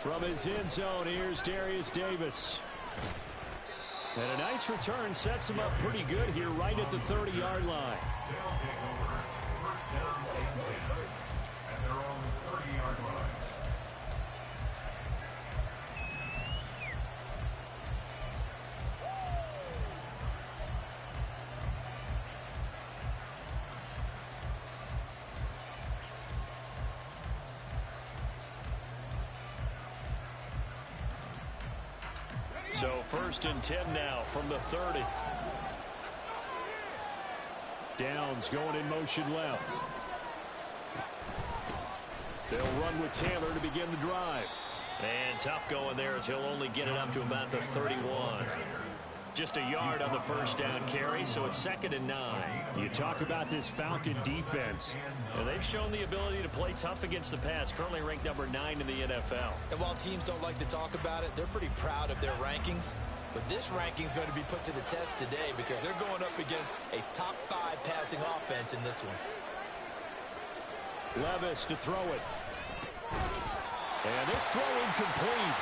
From his end zone, here's Darius Davis. And a nice return sets him up pretty good here right at the 30-yard line. First down, and they're on the 30-yard line. So first and 10 now from the 30. Downs going in motion left. They'll run with Taylor to begin the drive. And tough going there as he'll only get it up to about the 31. Just a yard on the first down carry, so it's 2nd and 9. You talk about this Falcon defense. And they've shown the ability to play tough against the pass, currently ranked number 9 in the NFL. And while teams don't like to talk about it, they're pretty proud of their rankings. But this ranking is going to be put to the test today because they're going up against a top 5 passing offense in this one. Levis to throw it. And this throw incomplete.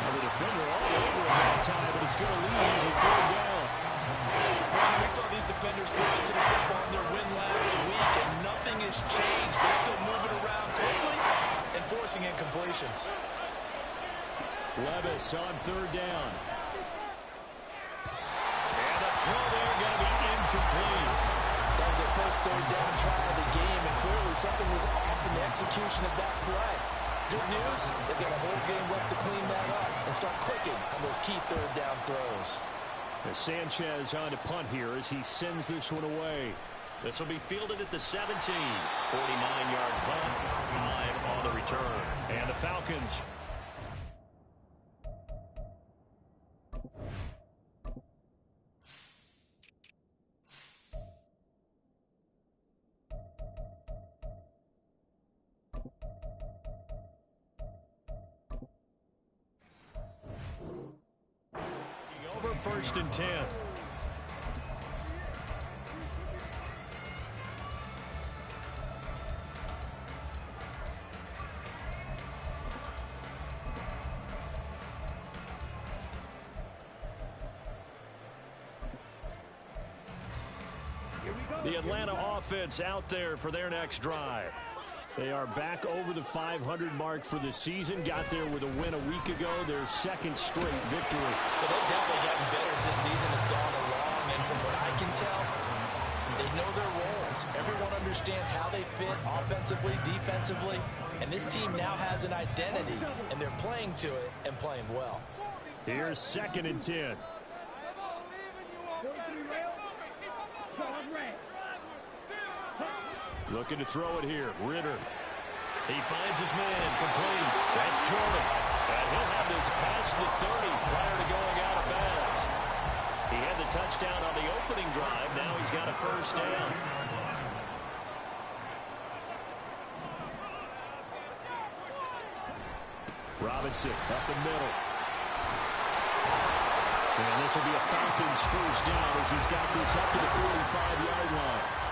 Now the defender all over him that time, but it's going to lead to 3rd down. Well, we saw these defenders fall into the football in their win last week, and nothing has changed. They're still moving around quickly and forcing incompletions. Levis on 3rd down. And the throw there going to be incomplete. That was their first 3rd down try of the game, and clearly something was off in the execution of that play. Good news, they've got a whole game left to clean that up and start clicking on those key 3rd down throws. Sanchez on to punt here as he sends this one away. This will be fielded at the 17. 49-yard punt, 5 on the return. And the Falcons. Over 1st and 10. The Atlanta offense out there for their next drive. They are back over the 500 mark for the season. Got there with a win a week ago. Their 2nd straight victory. Well, they've definitely gotten better as this season has gone along. And from what I can tell, they know their roles. Everyone understands how they fit offensively, defensively. And this team now has an identity. And they're playing to it and playing well. Here's 2nd and 10. Looking to throw it here. Ritter. He finds his man. Complete. That's Jordan. And he'll have this past the 30 prior to going out of bounds. He had the touchdown on the opening drive. Now he's got a 1st down. Robinson up the middle. And this will be a Falcons 1st down as he's got this up to the 45-yard line.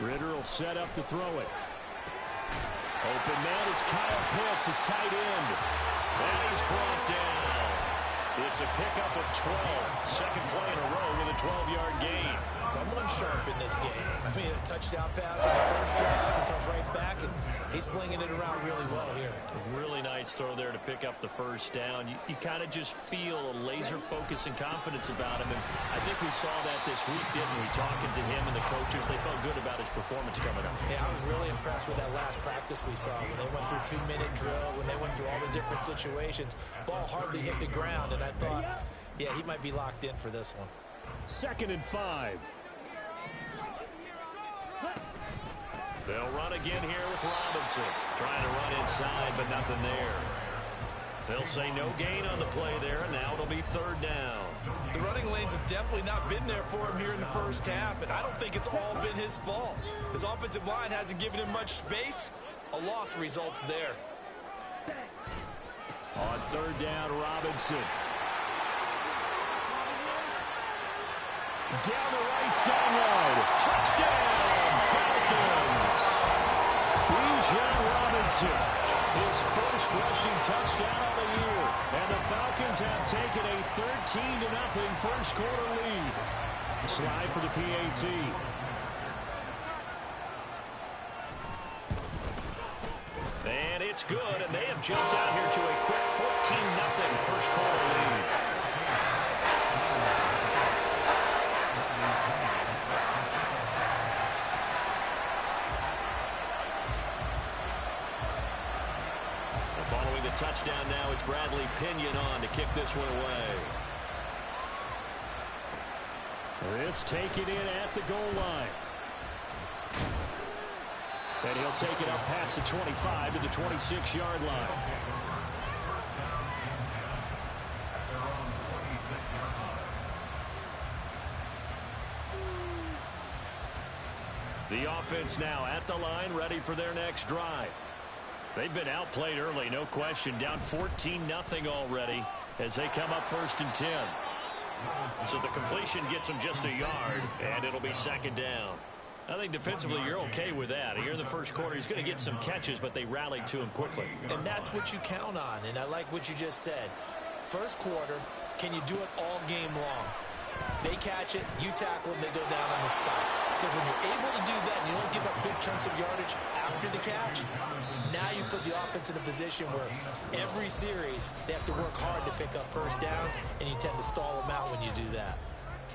Ritter will set up to throw it. Open man is Kyle Pitts, his tight end. And he's brought down. It's a pickup of 12. 2nd play in a row with a 12-yard gain. Someone sharp in this game. I mean, a touchdown pass on the first drive and comes right back, and he's flinging it around really well here. Really nice throw there to pick up the 1st down. You kind of just feel a laser focus and confidence about him, and I think we saw that this week, didn't we? Talking to him and the coaches, they felt good about his performance coming up. Yeah, I was really impressed with that last practice we saw when they went through 2-minute drill, when they went through all the different situations. Ball hardly hit the ground, and I thought, yeah, he might be locked in for this one. 2nd and 5. They'll run again here with Robinson. Trying to run inside, but nothing there. They'll say no gain on the play there, and now it'll be 3rd down. The running lanes have definitely not been there for him here in the first half, and I don't think it's all been his fault. His offensive line hasn't given him much space. A loss results there. On 3rd down, Robinson. Down the right sideline. Touchdown, Falcons. John Robinson, his first rushing touchdown of the year. And the Falcons have taken a 13-0 first quarter lead. Slide for the PAT. And it's good, and they have jumped out here to a quick 14-0 first quarter lead. Following the touchdown now, it's Bradley Pinion on to kick this one away. This taken in at the goal line. And he'll take it up past the 25 to the 26-yard line. The offense now at the line, ready for their next drive. They've been outplayed early, no question. Down 14-0 already as they come up 1st and 10. So the completion gets them just a yard, and it'll be second down. I think defensively you're okay with that. Here in the first quarter, he's going to get some catches, but they rallied to him quickly. And that's what you count on, and I like what you just said. First quarter, can you do it all game long? They catch it, you tackle them, they go down on the spot. Because when you're able to do that and you don't give up big chunks of yardage after the catch, now you put the offense in a position where every series they have to work hard to pick up first downs, and you tend to stall them out when you do that.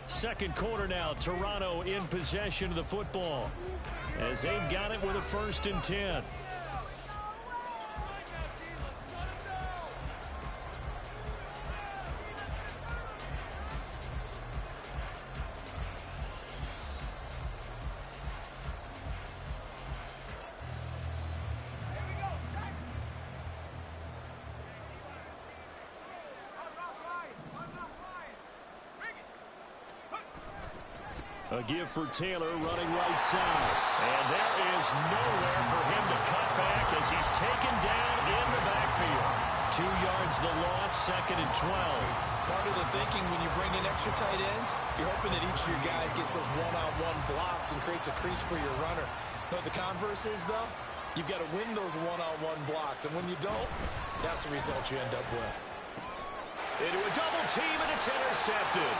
Second quarter now, Toronto in possession of the football as they've got it with a 1st and 10. A give for Taylor running right side. And there is nowhere for him to cut back as he's taken down in the backfield. 2 yards the loss, 2nd and 12. Part of the thinking when you bring in extra tight ends, you're hoping that each of your guys gets those one-on-one blocks and creates a crease for your runner. You know what the converse is, though? You've got to win those one-on-one blocks, and when you don't, that's the result you end up with. Into a double team, and it's intercepted.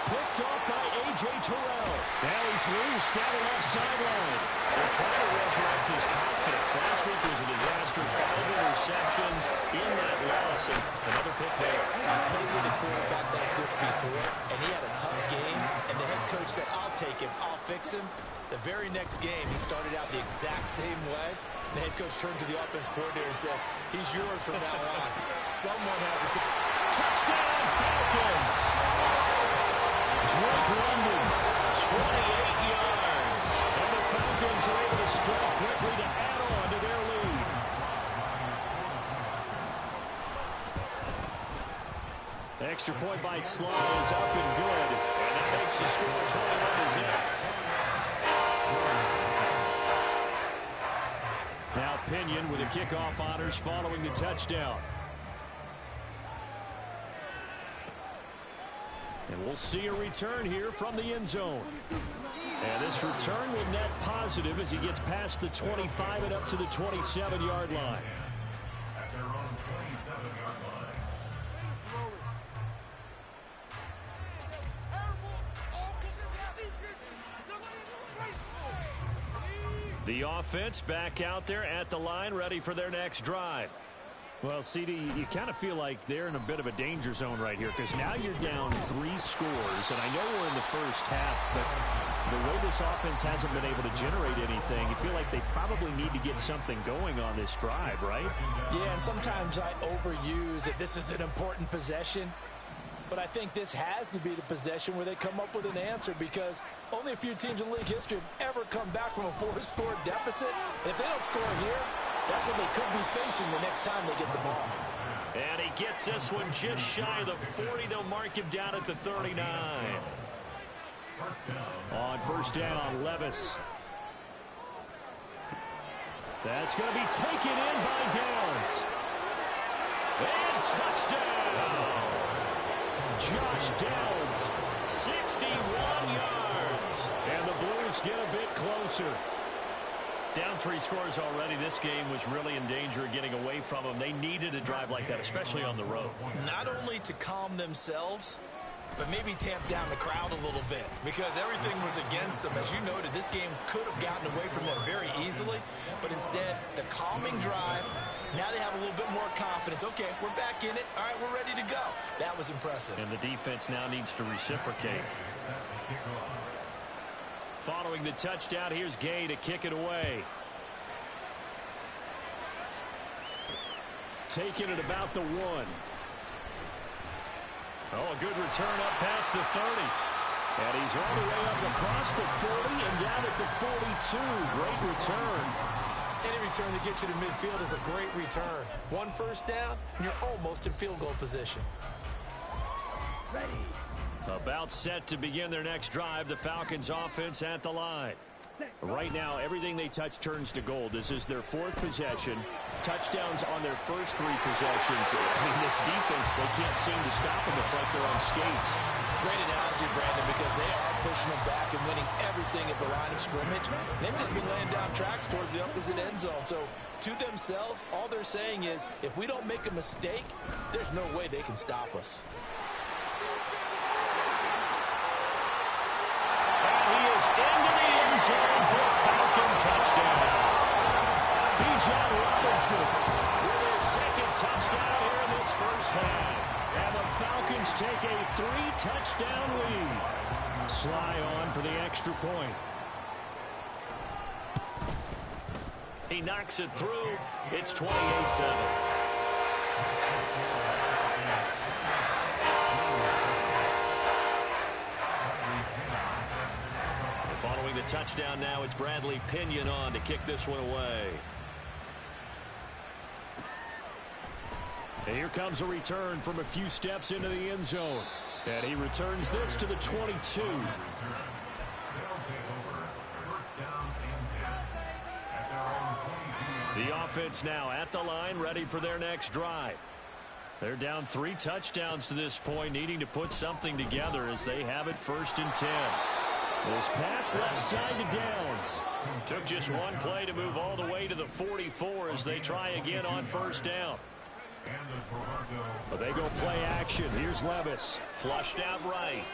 Picked off by A.J. Terrell. Now he's loose down the left sideline. They're trying to resurrect his confidence. Last week was a disaster. 5 interceptions in that loss, and another pick there. I played with a quarterback like this before, and he had a tough game, and the head coach said, I'll take him, I'll fix him. The very next game, he started out the exact same way. The head coach turned to the offense coordinator and said, he's yours from now on. Someone has a touchdown, Falcons! Drake London, 28 yards. And the Falcons are able to strike quickly to add on to their lead. Extra point by Sly is up and good. And that makes the score 21-0. Now Pinion with the kickoff honors following the touchdown. And we'll see a return here from the end zone. And this return will net positive as he gets past the 25 and up to the 27-yard line. At their own 27-yard line. The offense back out there at the line, ready for their next drive. Well, CD, you kind of feel like they're in a bit of a danger zone right here because now you're down 3 scores, and I know we're in the first half, but the way this offense hasn't been able to generate anything, you feel like they probably need to get something going on this drive, right? Yeah, and sometimes I overuse that this is an important possession, but I think this has to be the possession where they come up with an answer because only a few teams in league history have ever come back from a 4-score deficit, and if they don't score here, that's what they could be facing the next time they get the ball. And he gets this one just shy of the 40. They'll mark him down at the 39. On first down, Levis. That's going to be taken in by Downs. And touchdown! Josh Downs, 61 yards. And the Blues get a bit closer. Down 3 scores already. This game was really in danger of getting away from them. They needed a drive like that, especially on the road. Not only to calm themselves, but maybe tamp down the crowd a little bit because everything was against them. As you noted, this game could have gotten away from them very easily, but instead, the calming drive, now they have a little bit more confidence. Okay, we're back in it. All right, we're ready to go. That was impressive. And the defense now needs to reciprocate. Following the touchdown, here's Gay to kick it away. Taking it about the 1. Oh, a good return up past the 30. And he's all the way up across the 40 and down at the 42. Great return. Any return that gets you to midfield is a great return. 1 first down, and you're almost in field goal position. Ready. About set to begin their next drive. The Falcons offense at the line. Right now, everything they touch turns to gold. This is their 4th possession. Touchdowns on their first 3 possessions. I mean, this defense, they can't seem to stop them. It's like they're on skates. Great analogy, Brandon, because they are pushing them back and winning everything at the line of scrimmage. They've just been laying down tracks towards the opposite end zone. So, to themselves, all they're saying is, if we don't make a mistake, there's no way they can stop us. Into the end zone for a Falcon touchdown. Bijan Robinson with his 2nd touchdown here in this first half. And the Falcons take a 3-touchdown lead. Sly on for the extra point. He knocks it through. It's 28-7. Following the touchdown now, it's Bradley Pinion on to kick this one away. And here comes a return from a few steps into the end zone. And he returns this to the 22. The offense now at the line, ready for their next drive. They're down 3 touchdowns to this point, needing to put something together as they have it 1st and 10. This pass left side to Downs. Took just 1 play to move all the way to the 44 as they try again on 1st down. But they go play action. Here's Levis. Flushed out right.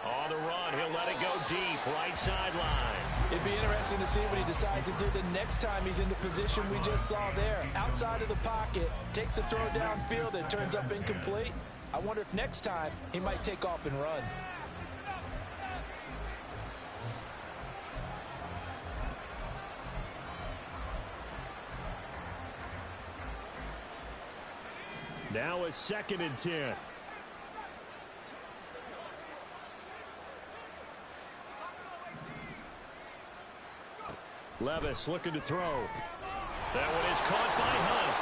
On the run, he'll let it go deep, right sideline. It'd be interesting to see what he decides to do the next time he's in the position we just saw there. Outside of the pocket, takes a throw downfield, it turns up incomplete. I wonder if next time he might take off and run. Now a 2nd and 10. Levis looking to throw. That one is caught by Hunt.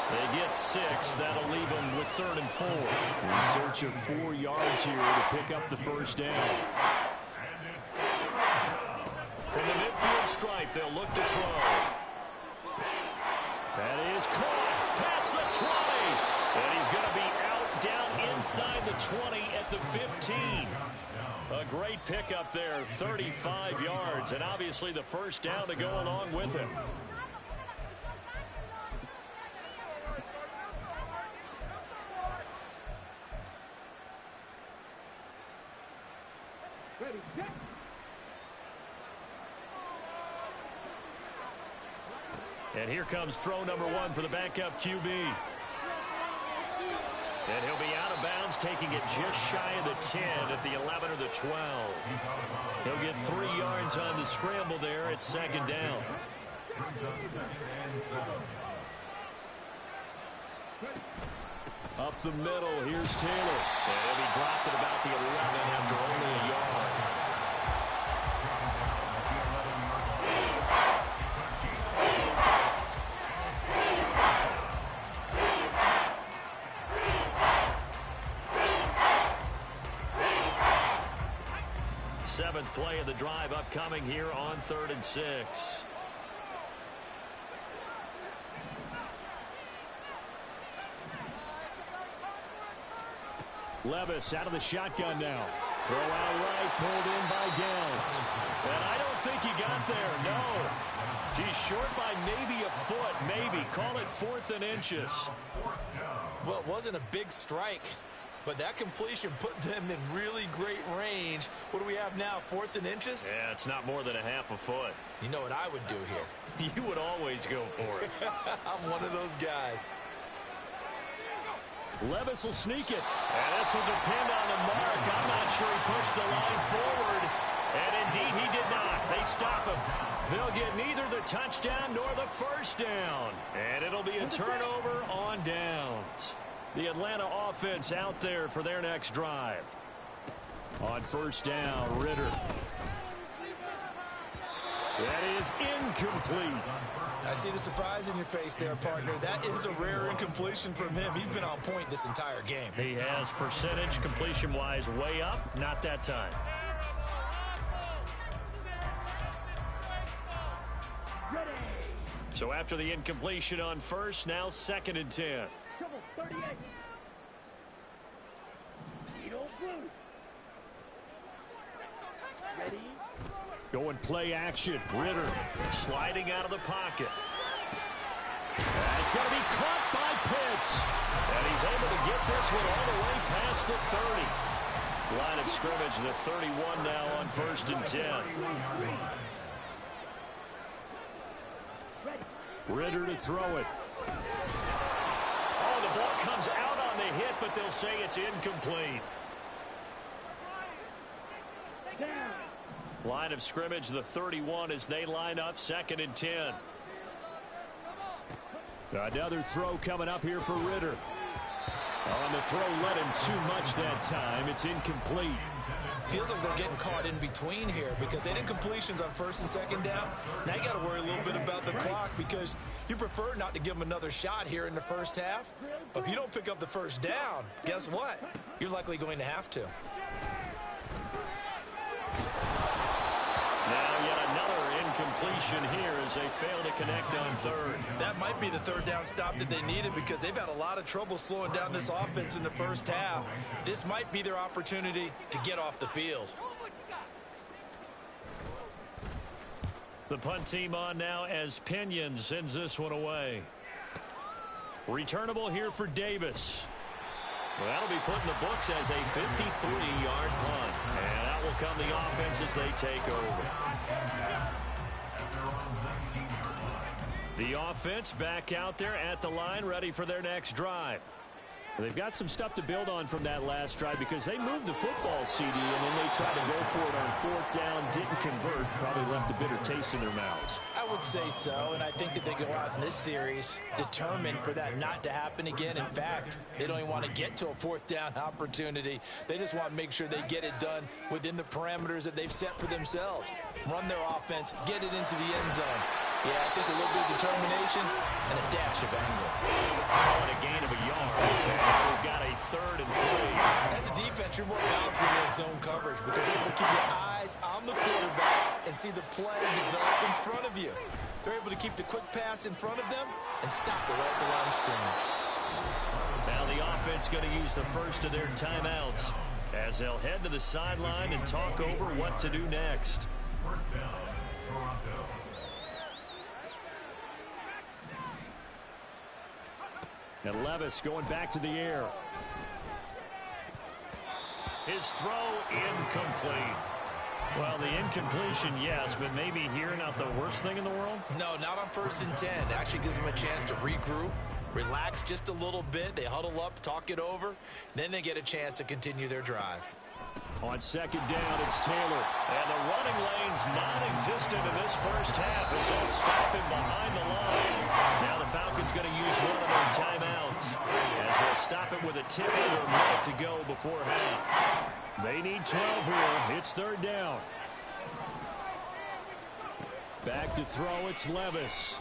They get 6. That'll leave them with 3rd and 4. In search of 4 yards here to pick up the 1st down. From the midfield stripe, they'll look to throw. That is caught. Past the 20. And he's going to be out down inside the 20 at the 15. A great pickup there, 35 yards, and obviously the 1st down to go along with it. And here comes throw number 1 for the backup QB. And he'll be out of bounds, taking it just shy of the 10 at the 11 or the 12. He'll get 3 yards on the scramble there. It's 2nd down. Up the middle, here's Taylor. And he'll be dropped at about the 11 after only a yard. Seventh play of the drive upcoming here on 3rd and 6. Levis out of the shotgun now. Throw out right, pulled in by Downs. And I don't think he got there, no. He's short by maybe a foot, maybe. Call it 4th and inches. Well, it wasn't a big strike, but that completion put them in really great range. What do we have now, 4th and inches? Yeah, it's not more than a half a foot. You know what I would do here? You would always go for it. I'm one of those guys. Levis will sneak it. And this will depend on the mark. I'm not sure he pushed the line forward. And indeed, he did not. They stop him. They'll get neither the touchdown nor the first down. And it'll be a turnover on downs. The Atlanta offense out there for their next drive. On first down, Ritter. That is incomplete. I see the surprise in your face there, partner. That is a rare incompletion from him. He's been on point this entire game. He has percentage completion-wise way up. Not that time. So after the incompletion on first, now 2nd and 10. Going play action. Ritter sliding out of the pocket. It's going to be caught by Pitts. And he's able to get this one all the way past the 30. Line of scrimmage, the 31 now on 1st and 10. Ritter to throw it. Oh, the ball comes out on the hit, but they'll say it's incomplete. Line of scrimmage, the 31 as they line up 2nd and 10. Another throw coming up here for Ritter. On the throw, let him too much that time. It's incomplete. Feels like they're getting caught in between here because they did incompletions on 1st and 2nd down. Now you got to worry a little bit about the clock because you prefer not to give them another shot here in the first half. But if you don't pick up the first down, guess what? You're likely going to have to. Now yet another incompletion here as they fail to connect on 3rd. That might be the 3rd down stop that they needed because they've had a lot of trouble slowing down this offense in the first half. This might be their opportunity to get off the field. The punt team on now as Pinion sends this one away. Returnable here for Davis. Well, that'll be put in the books as a 53-yard punt. And that will come the offense as they take over. The offense back out there at the line, ready for their next drive. They've got some stuff to build on from that last drive because they moved the football, CD, and then they tried to go for it on 4th down, didn't convert, probably left a bitter taste in their mouths. I would say so, and I think that they go out in this series determined for that not to happen again. In fact, they don't even want to get to a 4th down opportunity. They just want to make sure they get it done within the parameters that they've set for themselves. Run their offense, get it into the end zone. Yeah, I think a little bit of determination and a dash of anger. Calling a gain of a yard. And we've got a 3rd and 3. As a defense, you're more balanced when you're in zone coverage because you're able to keep your eyes on the quarterback and see the play develop in front of you. They're able to keep the quick pass in front of them and stop it right at the line of scrimmage. Now the offense going to use the first of their timeouts as they'll head to the sideline and talk over what to do next. First down, Toronto. And Levis going back to the air. His throw incomplete. Well, the incompletion, yes, but maybe here not the worst thing in the world? No, not on 1st and 10. It actually gives them a chance to regroup, relax just a little bit. They huddle up, talk it over. Then they get a chance to continue their drive. On 2nd down, it's Taylor. And the running lane's non-existent in this first half as they'll stop him behind the line. Now the Falcons going to use one of their timeouts as they'll stop it with a tick under a minute to go before half. They need 12 here. It's 3rd down. Back to throw, it's Levis.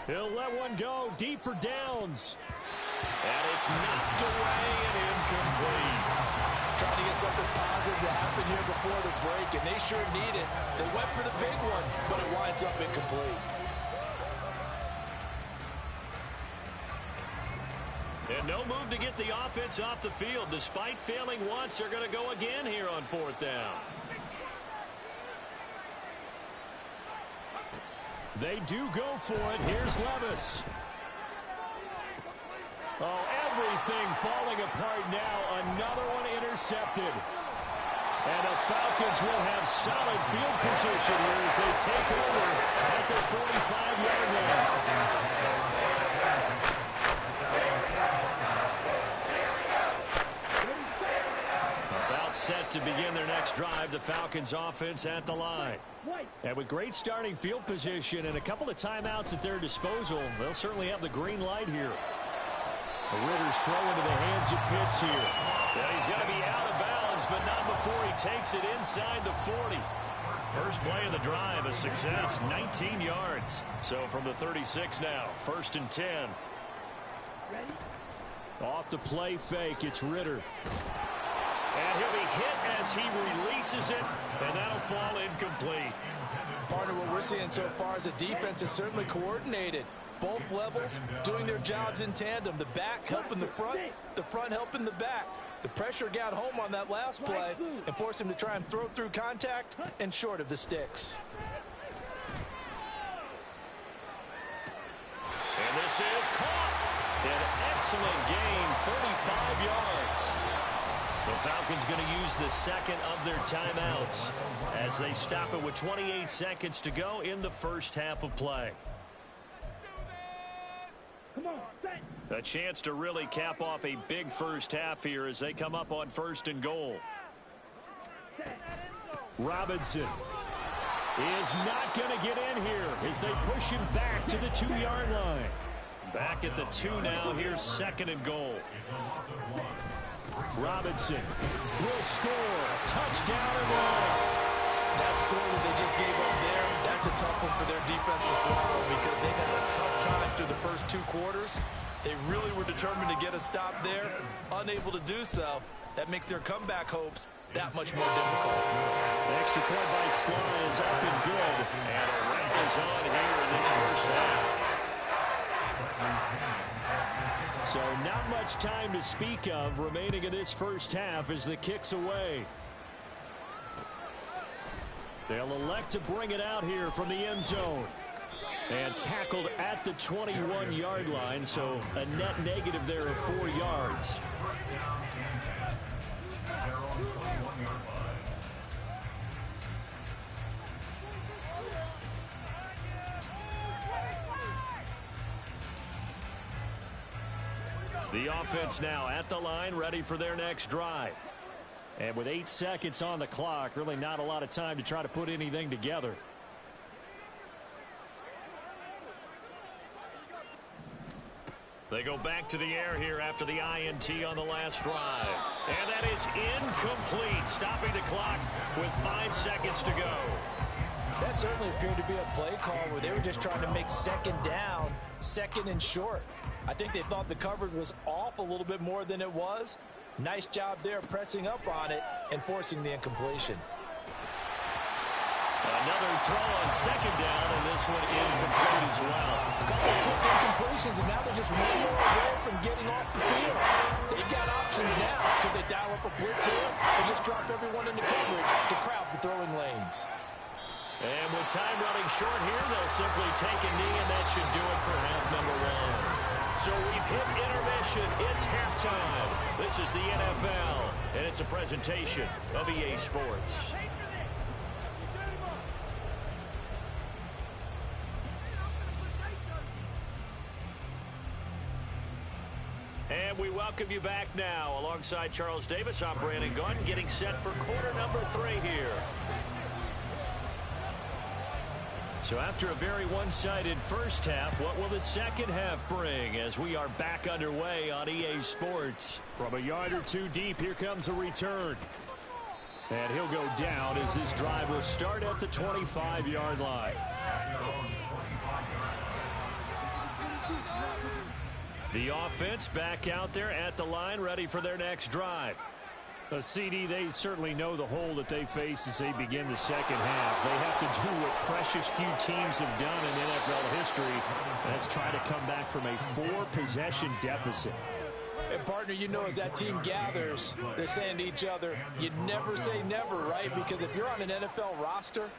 He'll let one go deep for downs. And it's knocked away and incomplete. Trying to get something positive to happen here before the break, and they sure need it. They went for the big one, but it winds up incomplete. And no move to get the offense off the field. Despite failing once, they're going to go again here on 4th down. They do go for it. Here's Levis. Oh, everything falling apart now. Another one intercepted. And the Falcons will have solid field position here as they take over at their 45-yard line. About set to begin their next drive, the Falcons offense at the line. And with great starting field position and a couple of timeouts at their disposal, they'll certainly have the green light here. The Ritter's throw into the hands of Pitts here. Yeah, he's going to be out of bounds, but not before he takes it inside the 40. First play of the drive, a success, 19 yards. So from the 36 now, 1st and 10. Off the play fake, it's Ritter. And he'll be hit as he releases it, and that'll fall incomplete. Partner, what we're seeing so far is the defense is certainly coordinated. Both levels doing their jobs in tandem. The back helping the front helping the back. The pressure got home on that last play and forced him to try and throw through contact and short of the sticks. And this is caught. An excellent gain, 35 yards. The Falcons going to use the second of their timeouts as they stop it with 28 seconds to go in the first half of play. A chance to really cap off a big first half here as they come up on 1st and goal. Robinson is not going to get in here as they push him back to the 2-yard line. Back at the 2 now. Here's 2nd and goal. Robinson will score. Touchdown and one. That score that they just gave up there, that's a tough one for their defense to swallow because they've had a tough time through the first 2 quarters. They really were determined to get a stop there, unable to do so. That makes their comeback hopes that much more difficult. The extra point by Sly is up and good. And a wrap is on here in this first half. So not much time to speak of remaining in this first half as the kick's away. They'll elect to bring it out here from the end zone. And tackled at the 21-yard line, so a net negative there of 4 yards. The offense now at the line, ready for their next drive. And with 8 seconds on the clock, really not a lot of time to try to put anything together. They go back to the air here after the INT on the last drive. And that is incomplete, stopping the clock with 5 seconds to go. That certainly appeared to be a play call where they were just trying to make 2nd down, 2nd and short. I think they thought the coverage was off a little bit more than it was. Nice job there pressing up on it and forcing the incompletion. Another throw on 2nd down, and this one incomplete as well. A couple of quick incompletions, and now they're just one more away from getting off the field. They've got options now. Could they dial up a blitz here or just drop everyone into coverage to crowd the throwing lanes? And with time running short here, they'll simply take a knee, and that should do it for half number 1. So we've hit intermission. It's halftime. This is the NFL, and it's a presentation of EA Sports. And we welcome you back now. Alongside Charles Davis, I'm Brandon Gunn, getting set for quarter number 3 here. So after a very one-sided first half, what will the second half bring as we are back underway on EA Sports? From a yard or 2 deep, here comes a return. And he'll go down as this drive will start at the 25-yard line. The offense back out there at the line, ready for their next drive. A CD, they certainly know the hole that they face as they begin the second half. They have to do what precious few teams have done in NFL history. That's try to come back from a 4-possession deficit. And partner, you know, as that team gathers, they're saying to each other, you never say never, right? Because if you're on an NFL roster,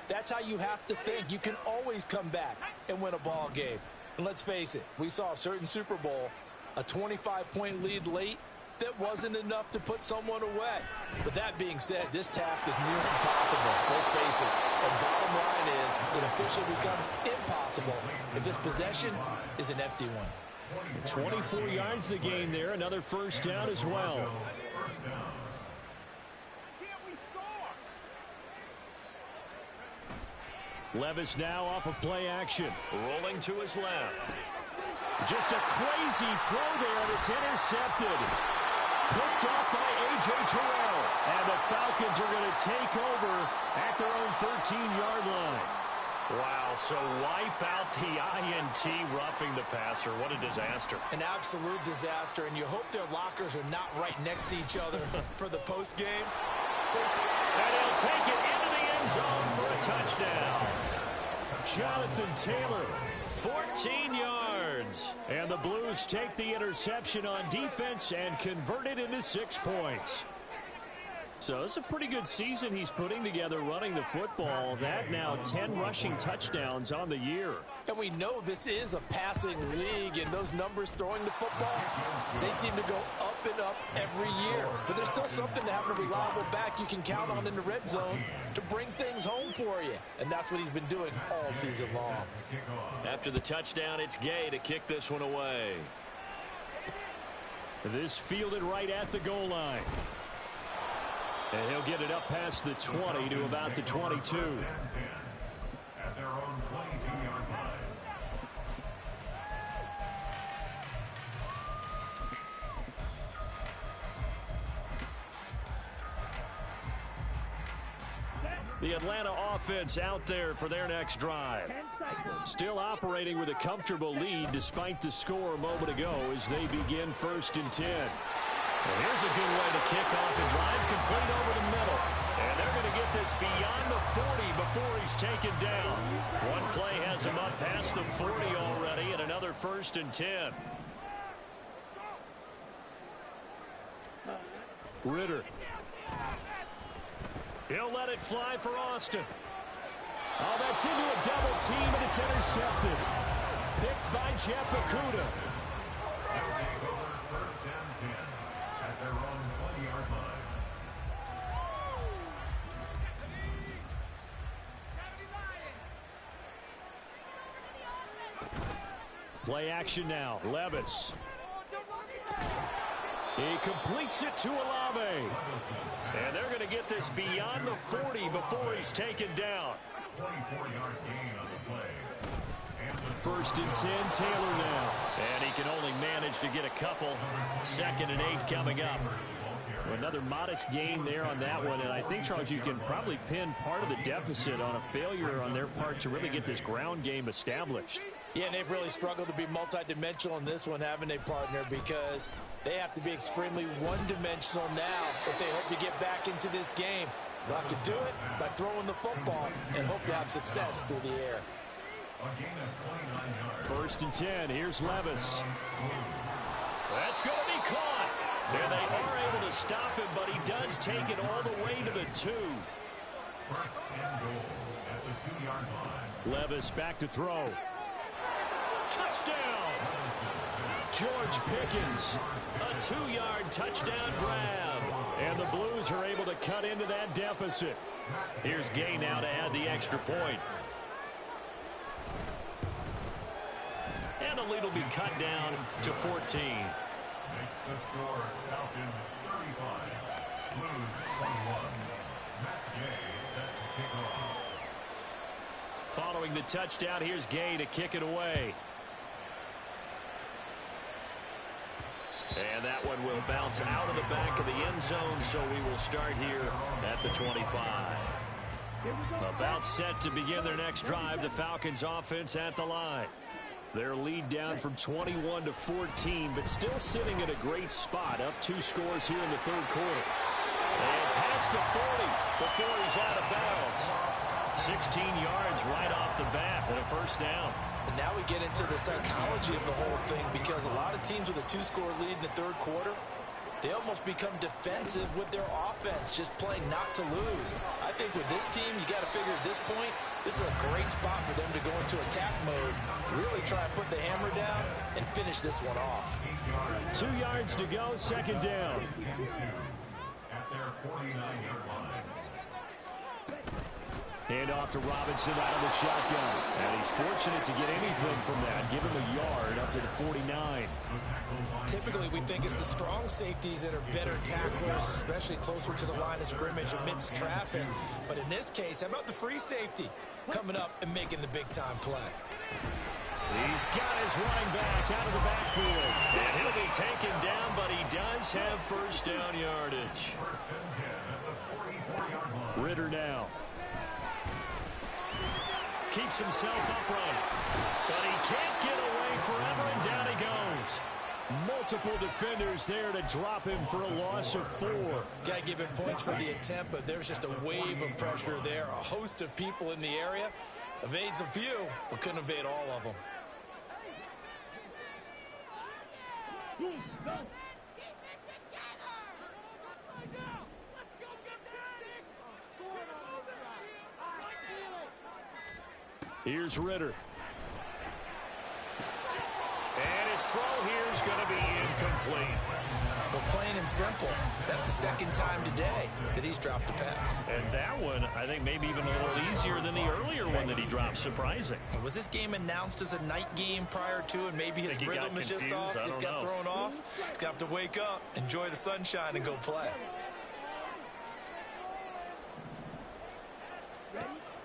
That's how you have to think. You can always come back and win a ball game. And let's face it, we saw a certain Super Bowl, a 25-point lead late, that wasn't enough to put someone away. But that being said, this task is near impossible. Let's face it. The bottom line is it officially becomes impossible if this possession is an empty one. 24 yards to gain there. Another first down as well. Levis now off of play action. Rolling to his left. Just a crazy throw there that's intercepted. Picked off by A.J. Terrell. And the Falcons are going to take over at their own 13-yard line. Wow, so wipe out the INT, roughing the passer. What a disaster. An absolute disaster, and you hope their lockers are not right next to each other for the postgame. Safety. And he'll take it into the end zone for a touchdown. Jonathan Taylor, 14 yards. And the Blues take the interception on defense and convert it into 6 points. So it's a pretty good season he's putting together running the football. That now 10 rushing touchdowns on the year. And we know this is a passing league, and those numbers throwing the football, they seem to go up and up every year. But there's still something to having a reliable back you can count on in the red zone to bring things home for you. And that's what he's been doing all season long. After the touchdown, it's Gay to kick this one away. This fielded right at the goal line. And he'll get it up past the 20 to about the 22. At their own 22-yard line. The Atlanta offense out there for their next drive. Still operating with a comfortable lead despite the score a moment ago as they begin 1st and 10. Well, here's a good way to kick off a drive, complete over the middle. And they're going to get this beyond the 40 before he's taken down. One play has him up past the 40 already, and another 1st and 10. Ritter. He'll let it fly for Austin. Oh, that's into a double team, and it's intercepted. Picked by Jeff Okudah. Play action now. Levis. He completes it to Olave. And they're going to get this beyond the 40 before he's taken down. 24-yard gain on the play. 1st and 10, Taylor now. And he can only manage to get a couple. 2nd and 8 coming up. Another modest gain there on that one. And I think, Charles, you can probably pin part of the deficit on a failure on their part to really get this ground game established. Yeah, and they've really struggled to be multidimensional in this one, haven't they, partner? Because they have to be extremely one-dimensional now if they hope to get back into this game. They'll have to do it by throwing the football and hope to have success through the air. A gain of 29 yards. 1st and 10. Here's Levis. That's going to be caught. And they are able to stop him, but he does take it all the way to the 2. 1st and goal at the 2-yard line. Levis back to throw. Touchdown! George Pickens. A 2-yard touchdown grab. And the Blues are able to cut into that deficit. Here's Gay now to add the extra point. And the lead will be cut down to 14. Makes the score Falcons 35, Blues 21. Matt Gay set to kick off. Following the touchdown, here's Gay to kick it away. And that one will bounce out of the back of the end zone, so we will start here at the 25. About set to begin their next drive, the Falcons offense at the line. Their lead down from 21 to 14, but still sitting at a great spot, up 2 scores here in the 3rd quarter. And past the 40 before he's out of bounds. 16 yards right off the bat and a 1st down. And now we get into the psychology of the whole thing, because a lot of teams with a 2-score lead in the 3rd quarter, They almost become defensive with their offense, just playing not to lose. I think with this team, you got to figure at this point, this is a great spot for them to go into attack mode, really try and put the hammer down and finish this one off. 2 yards to go, second down. At their 49-yard line. Hand off to Robinson out of the shotgun. And he's fortunate to get anything from that. Give him a yard up to the 49. Typically, we think it's the strong safeties that are better tacklers, especially closer to the line of scrimmage amidst traffic. But in this case, how about the free safety coming up and making the big-time play? He's got his running back out of the backfield. And he'll be taken down, but he does have first down yardage. Ritter now. Keeps himself upright. But he can't get away forever, and down he goes. Multiple defenders there to drop him for a loss of 4. Got to give him points for the attempt, but there's just a wave of pressure there. A host of people in the area. Evades a few, but couldn't evade all of them. Here's Ritter. And his throw here is going to be incomplete. But plain and simple, that's the second time today that he's dropped a pass. And that one, I think, maybe even a little easier than the earlier one that he dropped. Surprising. Was this game announced as a night game prior to, and maybe his rhythm is just off? He's got thrown off. He's going to have to wake up, enjoy the sunshine, and go play.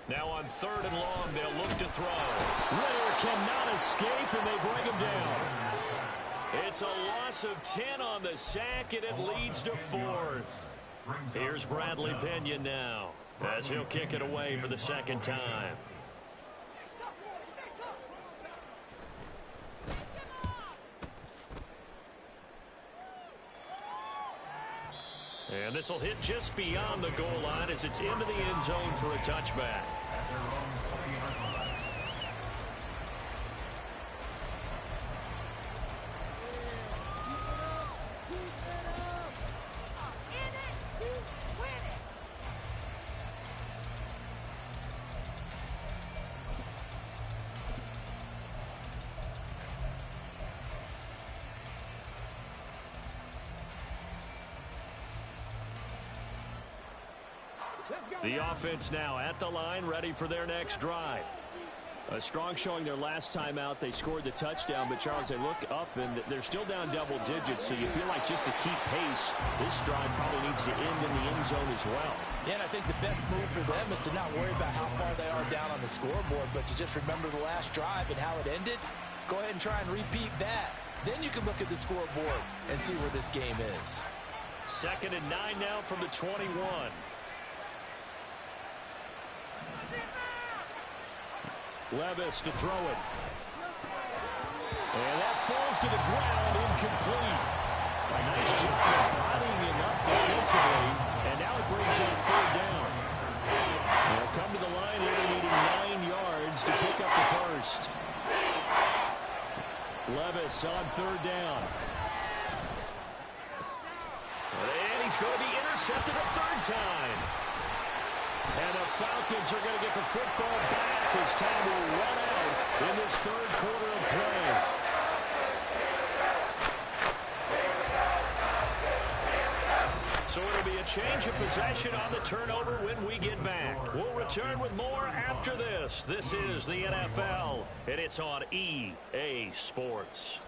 Now on 3rd and long, they'll look to throw. Ritter cannot escape, and they bring him down. It's a loss of 10 on the sack, and it leads to 4th. Here's Bradley Pinion now, as he'll kick it away for the second time. And this will hit just beyond the goal line as it's into the end zone for a touchback. The offense now at the line, ready for their next drive. A strong showing their last time out. They scored the touchdown, but Charles, they look up and they're still down double digits, so you feel like just to keep pace, this drive probably needs to end in the end zone as well. Yeah, and I think the best move for them is to not worry about how far they are down on the scoreboard, but to just remember the last drive and how it ended. Go ahead and try and repeat that. Then you can look at the scoreboard and see where this game is. 2nd and 9 now from the 21. Levis to throw it. And that falls to the ground, incomplete. A nice job of bodying him up defensively, and now it brings in 3rd down. They'll come to the line here needing 9 yards to pick up the first. Levis on 3rd down. And he's going to be intercepted a 3rd time. And the Falcons are going to get the football back as time will run out in this 3rd quarter of play. So it'll be a change of possession on the turnover when we get back. We'll return with more after this. This is the NFL, and it's on EA Sports.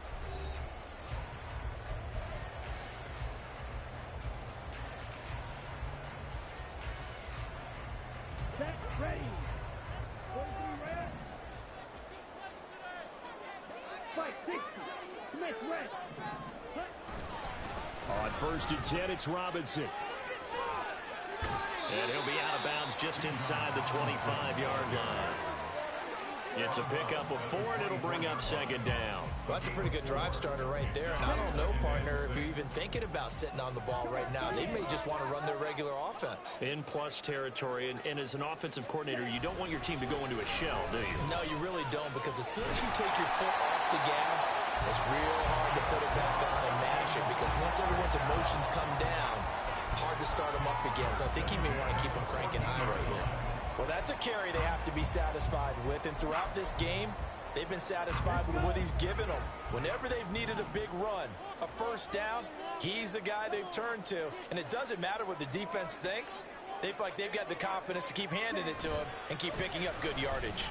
On 1st and 10, it's Robinson. And he'll be out of bounds just inside the 25-yard line. It's a pickup of 4, and it'll bring up 2nd down. Well, that's a pretty good drive starter right there. And I don't know, partner, if you're even thinking about sitting on the ball right now. They may just want to run their regular offense. In plus territory, and as an offensive coordinator, you don't want your team to go into a shell, do you? No, you really don't, because as soon as you take your foot off the gas, it's real hard to put it back on and match pressure because once everyone's emotions come down, hard to start them up again. So I think he may want to keep them cranking high right here. Well, that's a carry they have to be satisfied with. And throughout this game, they've been satisfied with what he's given them. Whenever they've needed a big run, a first down, he's the guy they've turned to. And it doesn't matter what the defense thinks. They feel like they've got the confidence to keep handing it to him and keep picking up good yardage.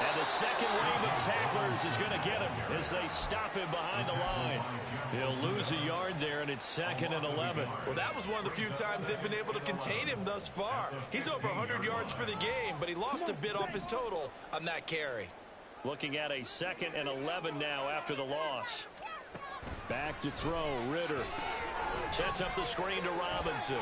And the second wave of tacklers is going to get him as they stop him behind the line. He'll lose a yard there, and it's 2nd and 11. Well, that was one of the few times they've been able to contain him thus far. He's over 100 yards for the game, but he lost a bit off his total on that carry. Looking at a 2nd and 11 now after the loss. Back to throw, Ritter. Sets up the screen to Robinson.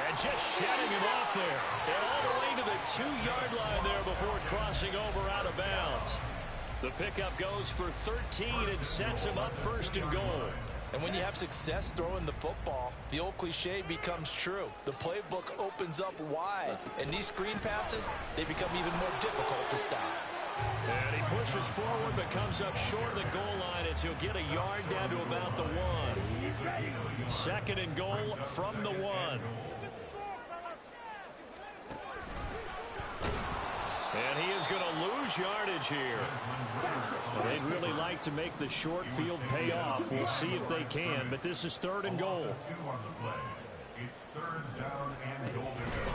And just shutting him off there. And all the way to the 2-yard line there before crossing over out of bounds. The pickup goes for 13 and sets him up 1st and goal. And when you have success throwing the football, the old cliche becomes true. The playbook opens up wide. And these screen passes, they become even more difficult to stop. And he pushes forward but comes up short of the goal line as he'll get a yard down to about the 1. 2nd and goal from the 1. And he is going to lose yardage here. They'd really like to make the short field pay off. We'll see if they can, but this is 3rd and goal. It's 3rd down and goal to go.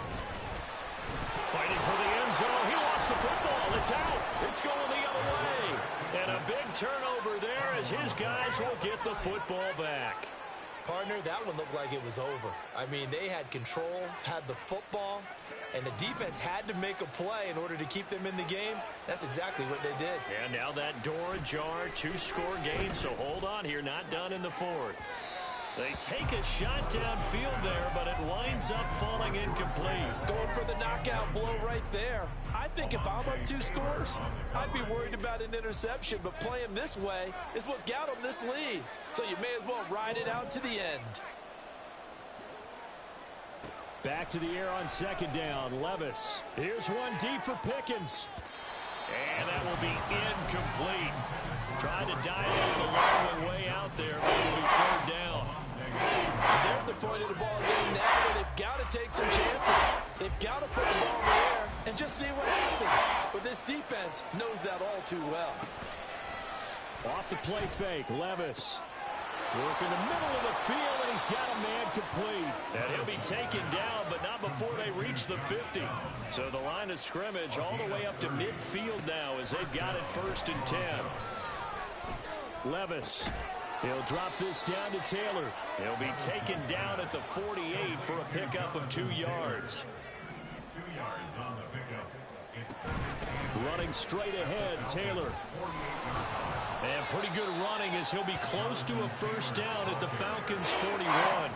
Fighting for the end zone. He lost the football. It's out. It's going the other way. And a big turnover there as his guys will get the football back. Partner, that one looked like it was over. I mean, they had control, had the football, and the defense had to make a play in order to keep them in the game. That's exactly what they did. And now that door ajar, 2-score game, so hold on here, not done in the 4th. They take a shot downfield there, but it winds up falling incomplete. Going for the knockout blow right there. I think if I'm up 2 scores, I'd be worried about an interception, but playing this way is what got them this lead. So you may as well ride it out to the end. Back to the air on 2nd down. Levis. Here's one deep for Pickens. And that will be incomplete. Trying to dive in the long way out there, but it'll be 3rd down. And they're at the point of the ball game now where they've got to take some chances. They've got to put the ball in the air and just see what happens. But this defense knows that all too well. Off the play fake, Levis. Work in the middle of the field, and he's got a man complete. And he'll be taken down, but not before they reach the 50. So the line of scrimmage all the way up to midfield now as they've got it 1st and 10. Levis. He'll drop this down to Taylor. He'll be taken down at the 48 for a pickup of 2 yards. 2 yards on the pickup. It's 2nd and Running straight ahead, Taylor. And pretty good running as he'll be close to a 1st down at the Falcons' 41.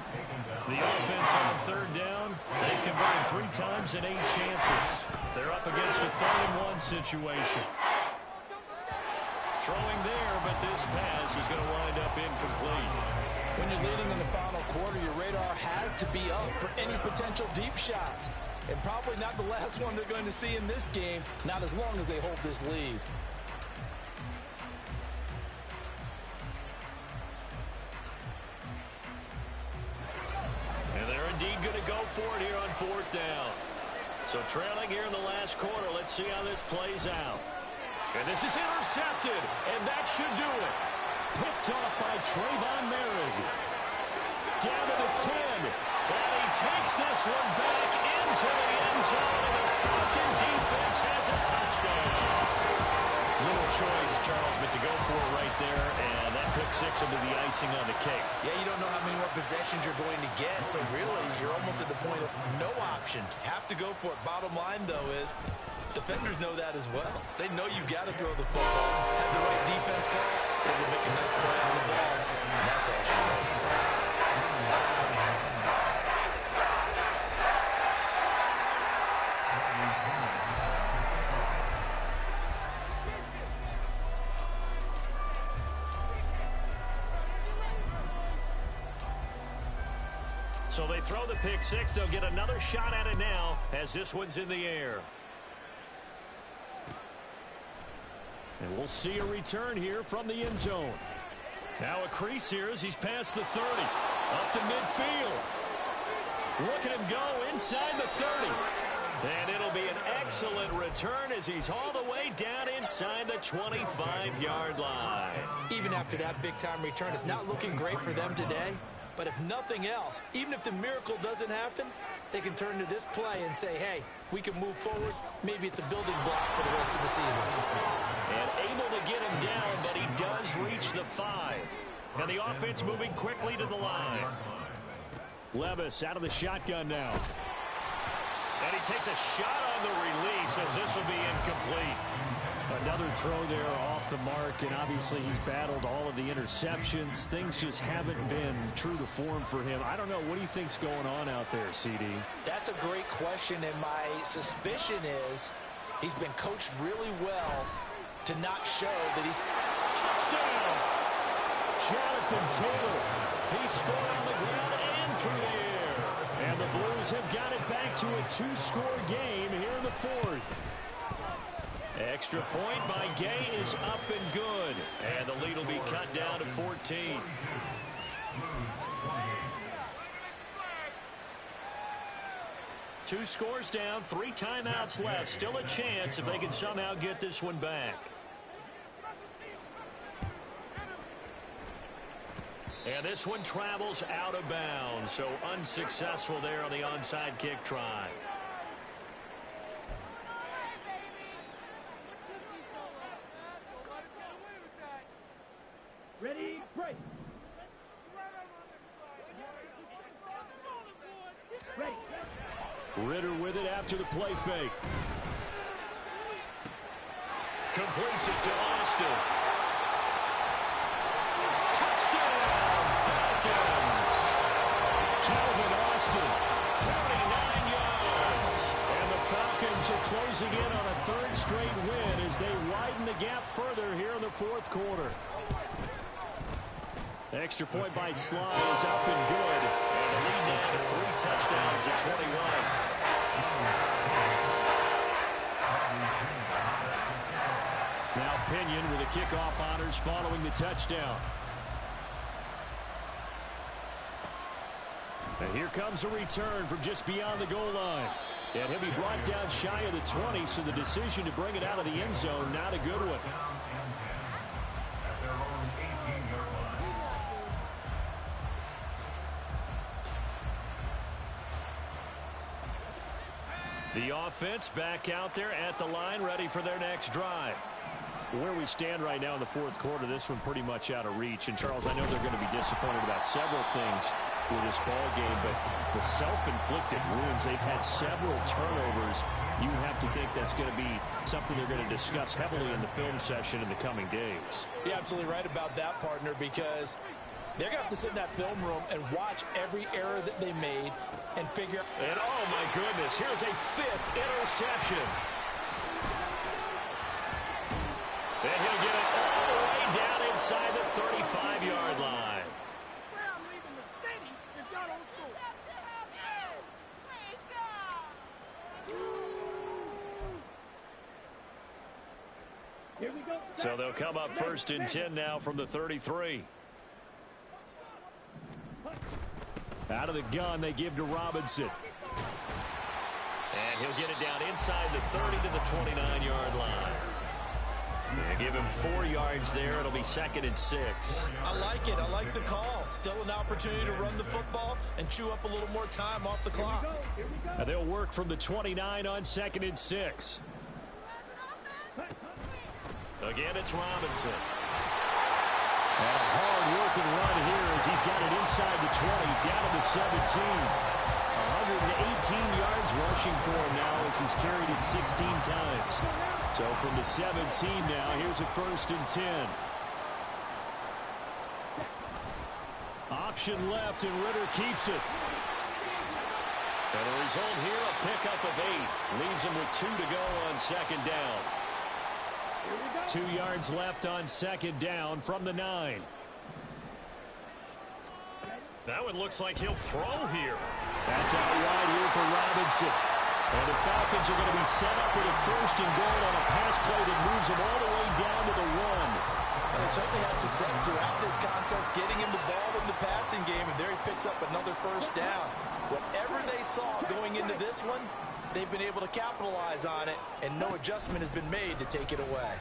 The offense on 3rd down, they've converted 3 times in 8 chances. They're up against a 3rd and 1 situation. Throwing there, but this pass is going to wind up incomplete. When you're leading in the final quarter, your radar has to be up for any potential deep shots. And probably not the last one they're going to see in this game, not as long as they hold this lead. And they're indeed going to go for it here on 4th down. So trailing here in the last quarter, let's see how this plays out. And this is intercepted, and that should do it. Picked off by Trayvon Merrick. Down to the 10, and he takes this one back into the end zone, and the Falcon defense has a touchdown. Little choice, Charles, but to go for it right there, and that pick 6 will be the icing on the cake. Yeah, you don't know how many more possessions you're going to get, so really you're almost at the point of no option. Have to go for it. Bottom line, though, is defenders know that as well. They know you got to throw the football. Have the right defense call, they will make a nice play on the ball, and that's all she wrote. So they throw the pick 6. They'll get another shot at it now as this one's in the air. And we'll see a return here from the end zone. Now a crease here as he's past the 30. Up to midfield. Look at him go inside the 30. And it'll be an excellent return as he's all the way down inside the 25-yard line. Even after that big-time return, it's not looking great for them today. But if nothing else, even if the miracle doesn't happen, they can turn to this play and say, hey, we can move forward. Maybe it's a building block for the rest of the season. And able to get him down, but he does reach the 5. And the offense moving quickly to the line. Levis out of the shotgun now. And he takes a shot on the release as this will be incomplete. Another throw there off the mark, and obviously he's battled all of the interceptions. Things just haven't been true to form for him. I don't know. What do you think's going on out there, CD? That's a great question, and my suspicion is he's been coached really well to not show that he's... Touchdown! Jonathan Taylor. He scored on the ground and through the air. And the Blues have got it back to a 2-score game here in the 4th. Extra point by Gay is up and good. And the lead will be cut down to 14. Two scores down, 3 timeouts left. Still a chance if they can somehow get this one back. And this one travels out of bounds, so unsuccessful there on the onside kick try. Ready, break. Ready. Ritter with it after the play fake. Completes it to Austin. Touchdown, Falcons. Calvin Austin, 39 yards. And the Falcons are closing in on a 3rd straight win as they widen the gap further here in the 4th quarter. Extra point by Sly is up and good. And the lead now to 3 touchdowns at 21. Now Pinion with the kickoff honors following the touchdown. And here comes a return from just beyond the goal line. And he'll be brought down shy of the 20, so the decision to bring it out of the end zone, not a good one. The offense back out there at the line, ready for their next drive. Where we stand right now in the 4th quarter, this one pretty much out of reach. And, Charles, I know they're going to be disappointed about several things with this ball game, but the self-inflicted wounds, they've had several turnovers. You have to think that's going to be something they're going to discuss heavily in the film session in the coming days. You're absolutely right about that, partner, because they're going to have to sit in that film room and watch every error that they made and figure. And, oh, my goodness, here's a 5th interception. And he'll get it all the way down inside the 35-yard line. I'm leaving the city if y'all don't score. Here we go. So they'll come up 1st and 10 now from the 33. Out of the gun, they give to Robinson. And he'll get it down inside the 30 to the 29-yard line. They give him 4 yards there. It'll be 2nd and 6. I like it. I like the call. Still an opportunity to run the football and chew up a little more time off the clock. And they'll work from the 29 on 2nd and 6. Again, it's Robinson. And a hard-working run here as he's got it inside the 20, down to the 17. 118 yards rushing for him now as he's carried it 16 times. So from the 17 now, here's a 1st and 10. Option left, and Ritter keeps it. And the result here, a pickup of 8. Leaves him with 2 to go on 2nd down. 2 yards left on 2nd down from the 9. That one looks like he'll throw here. That's out wide here for Robinson. And the Falcons are going to be set up with a 1st and goal on a pass play that moves them all the way down to the 1. And they certainly had success throughout this contest, getting him the ball in the passing game, and there he picks up another first down. Whatever they saw going into this one, they've been able to capitalize on it, and no adjustment has been made to take it away.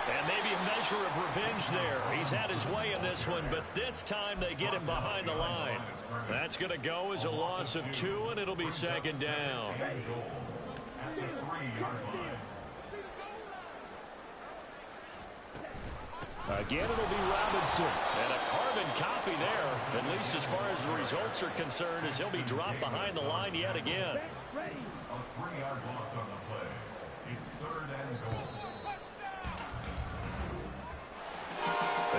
And maybe a measure of revenge there. He's had his way in this one, but this time they get him behind the line. That's going to go as a loss of 2, and it'll be second down. At the 3-yard line. Again, it'll be Robinson. And a carbon copy there, at least as far as the results are concerned, as he'll be dropped behind the line yet again. A 3-yard loss on the play. It's 3rd and goal.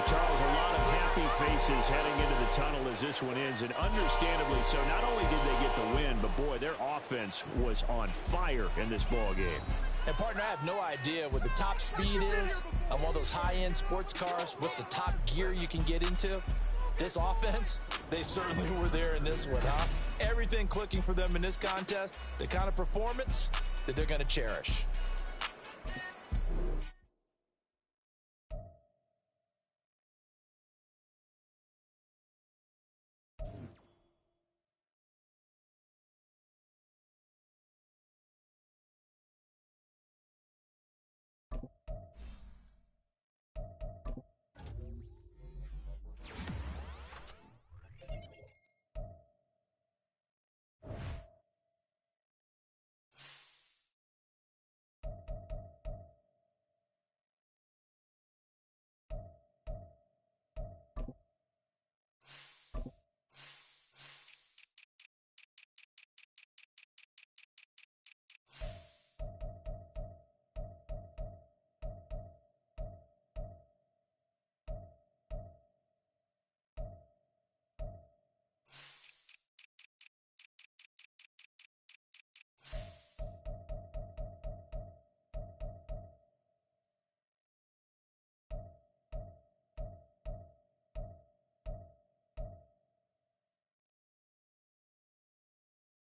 Charles, a lot of happy faces heading into the tunnel as this one ends, and understandably so. Not only did they get the win, but boy, their offense was on fire in this ball game. And, partner, I have no idea what the top speed is on one of those high-end sports cars. What's the top gear you can get into? This offense, they certainly were there in this one, huh? Everything clicking for them in this contest, the kind of performance that they're going to cherish.